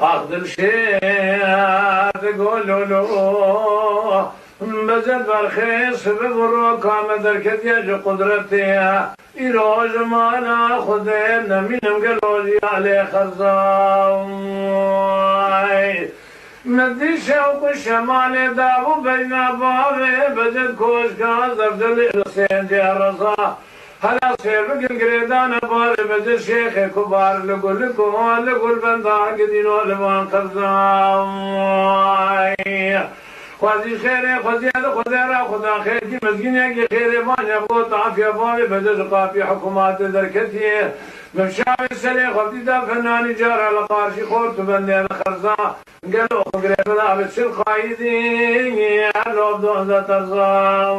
أخذ الشيخ قولوا له بزد برخيص ببرو كام دركت يجو قدرتي إيروز ما ناخذين منهم قلوزي عليه خرزاي مدي شوق الشمال دابو بين بابي بزد كوش كان زفدل الحسين دي الرصا هلا سير بقل قريدان بابي بزد شيخ كبار لقول لكم لقول بندا قدين ولمان خرزاي خوازی خیره خوازی خدا خدا خیر کی مسکینه کی خیره مانه بود عافیه بابی بدل قافی حکومت درکتیه مشاوی سری خودی دا فنانی جار على قارشی خورد بنده الخرزا قالوا خبره بلا بتشل قايدين يا رب دون ذات الرزاق